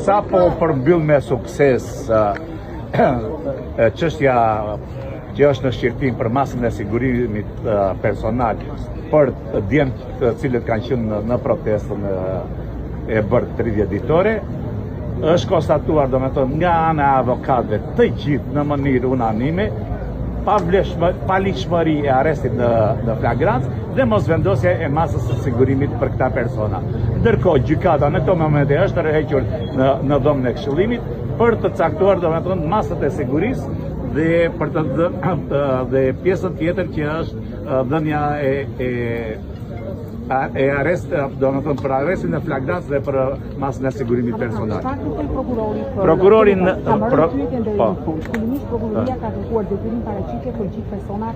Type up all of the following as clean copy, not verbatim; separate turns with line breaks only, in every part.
Sa po përmbyll me sukses çështja që është në shqyrtim për masën e sigurimit personal për djemt të cilët kanë qenë në protestën e bërë 30 ditore, është konstatuar domethënë nga ana e avokatëve të gjithë në mënyrë unanime paligjshmëri e arrestit në flagrancë dhe mosvendosje e masës së sigurimit për këta persona. Ndërkohë gjykata në këto momente është rrehequr në dhomën e këshillimit për të caktuar domethënë masat e sigurisë dhe për dhe pjesën tjetër që është dhënia e arrest, domethënë për arrestin e flagrancë dhe për masën e sigurimit personal. Prokurorin
prokuroria ka kërkuar detyrim paraqitje për gjithë personat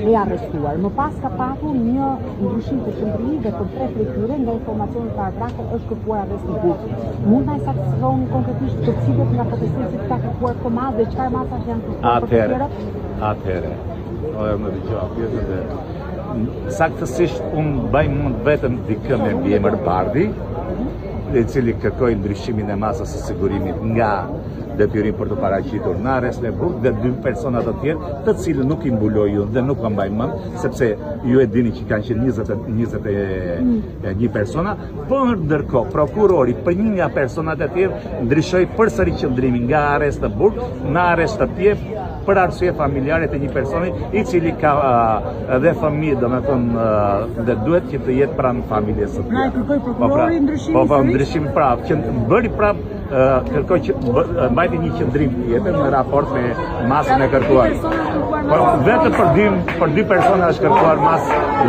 e arrestuar. Më pas ka patur një ndryshim të qendrimit dhe për 3 prej tyre nga informacionet paragrafe është kërkuar arresti burg. Mund ta saktësoni konkretisht të cilët nga protestuesit ka kërkuar këtë masë dhe çfarë masash janë kërkuar për të tjerët?
Atëherë, më dëgjova pjesën e saktësisht unë bëj mund vetëm dikë me emër Bardhi, i cili kërkoi ndryshimin e masës së sigurimit nga detyrim për të paraqitur në arrest në burg dhe 2 persona të tjerë, të cilët nuk i mbuloj unë dhe nuk më mbaj mend, sepse ju e dini që kanë qenë 21 persona, por ndërkohë prokurori për një nga personat e tjerë ndryshoi përsëri qëndrimin nga arrest në burg në arrest të tjerë për arsye familjare të një personi i cili ka edhe fëmijë, domethënë dhe duhet që të jetë pranë familjes së tij.
Pra kërkoi prokurori ndryshimin?
Po ndryshim prap, që bëri prap kërkoi që mbajti një qëndrim tjetër në raport me masën e kërkuar. Po vetëm për 2 persona është kërkuar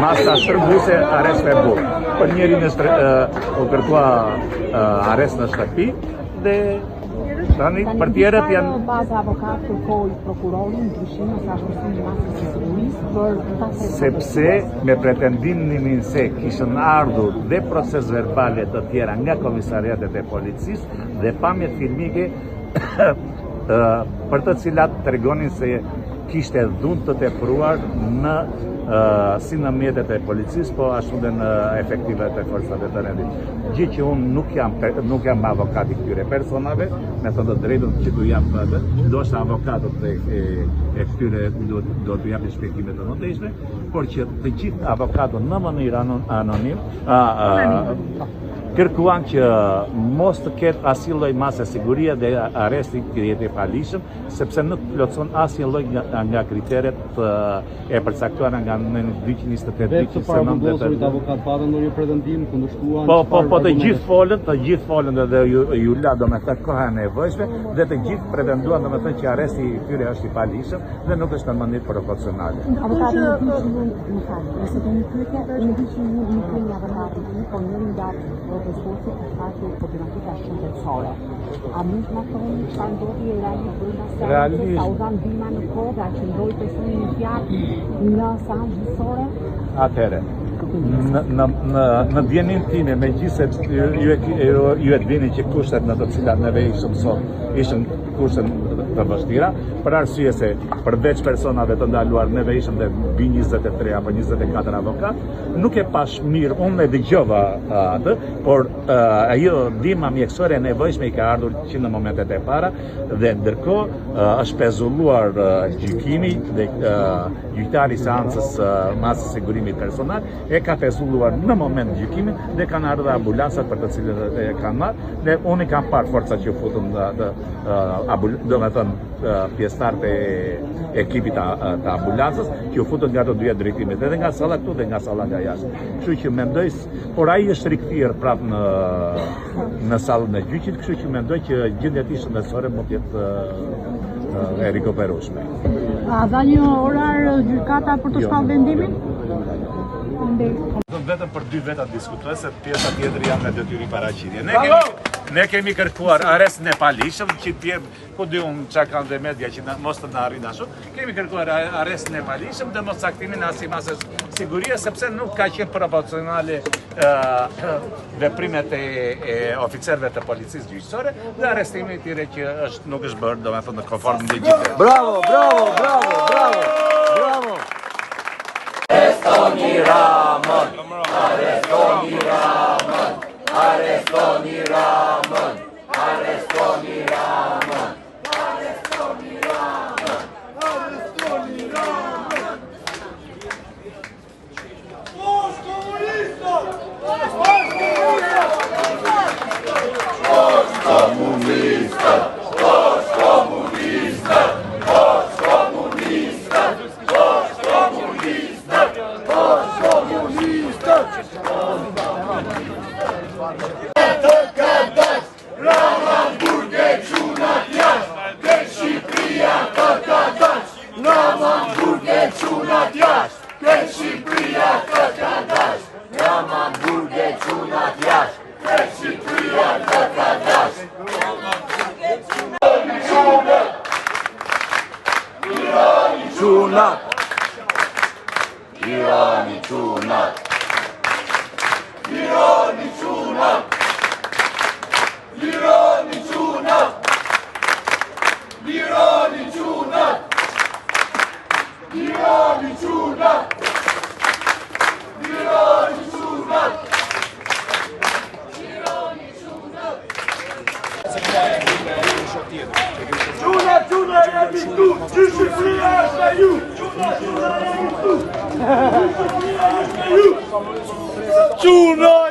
masa shtrënguese arrest në burg. Për njërin u kërkua arrest në shtëpi dhe tani për tjerët janë
baza avokat kërkoi prokurorin ndryshim ose ashtësimin e masës së sigurisë për
sepse me pretendimin se kishën ardhur dhe proces verbale të tjera nga komisariatet e policisë dhe pamjet filmike për të cilat tregonin se kishte dhunë të tepruar në si në mjetet e policisë, po ashtu dhe në efektivet e forcave të rendit. Gjë që unë nuk jam avokat i këtyre personave, me thënë të drejtën që du jam ndoshta avokatët e këtyre do të japin shpjegime të mëtejshme, por që të gjithë avokatët në mënyrë anonim kërkuan që mos të ketë asnjë lloj mase sigurie dhe arresti të jetë i paligjshëm, sepse nuk plotson asnjë lloj nga kriteret e përcaktuara nga 228
se nëndë avokat patën ndonjë pretendim kundërshtuan.
Po të gjithë folën dhe ju la domethënë koha e nevojshme dhe të gjithë pretenduan domethënë që arresti i tyre është i paligjshëm dhe nuk është në mënyrë proporcionale.
Avokati nëse do një pyetje, në di që një pyetje avokati, po njëri nga protestuesit është thashë problematika shëndetësore. A mund të na thoni çfarë ndodhi realisht sa u dhan bima në kohë dhe a qëndroi personi në fjalë në sanë gjyqësore?
Atëherë, në ndjenin time, megjithëse ju e dini që kushtet në të cilat neve ishëm sot, ishën kushtet të vështira, për arsye se përveç personave të ndaluar neve ishëm dhe mbi 23 apo 24 avokat, nuk e pash mirë, unë e dëgjova atë, por ajo ndihma mjekësore e nevojshme i ka ardhur që në momentet e para dhe ndërkohë është pezulluar gjykimi dhe gjyqtari i seancës masës sigurimit personal e ka pezulluar në moment gjykimin dhe kanë ardhur ambulancat për të cilët e kanë marrë dhe unë kam parë forcat që futën pjesëtarët e ekipit të ambulancës që futën nga të dyja drejtimet, edhe nga salla këtu dhe nga salla nga jashtë. Kështu që mendoj, por ai është rikthyer prapë në sallën e gjyqit, kështu që mendoj që gjendja e tij shëndetësore mund të jetë e rikuperueshme.
A dha një orar gjykata për të shpallur vendimin?
Vetëm për 2 veta diskutuese, pjesa tjetër janë me detyrë paraqitje. Ne kemi kërkuar arrest nepalishëm, që ku di unë çka kanë dhe media që mos të na arrin ashtu. Kemi kërkuar arrest nepalishëm dhe mos caktimin as i masës sigurie, sepse nuk ka qenë proporcionale veprimet e oficerëve të policisë gjyqësore dhe arrestimi i tyre që nuk është bërë, domethënë në konform me ligjin.
Bravo, bravo, bravo, bravo, bravo. Arrestoni Ramën, arrestoni Ramën, arrestoni Ramën, arrestoni Ramën, arrestoni Ramën, arrestoni Ramën. Post comunista! Post comunista! Post comunista! Post comunista! Post comunista! Post comunista! Post comunista! Të kadash, Raman burge qunat jash, ke Shqipëria të kadash, Raman burge qunat jash, ke Shqipëria të kadash, Raman burge qunat jash, ke Shqipëria të kadash. Irani qunat, Irani qunat, Irani qunat, Irani qunat, Irani qunat, Irani qunat, Irani qunat, Irani qunat. Qunat, qunat, jemi këtu, që Shqipëria është me ju. Qunat, qunat, jemi këtu, që Shqipëria është me ju. Qunat!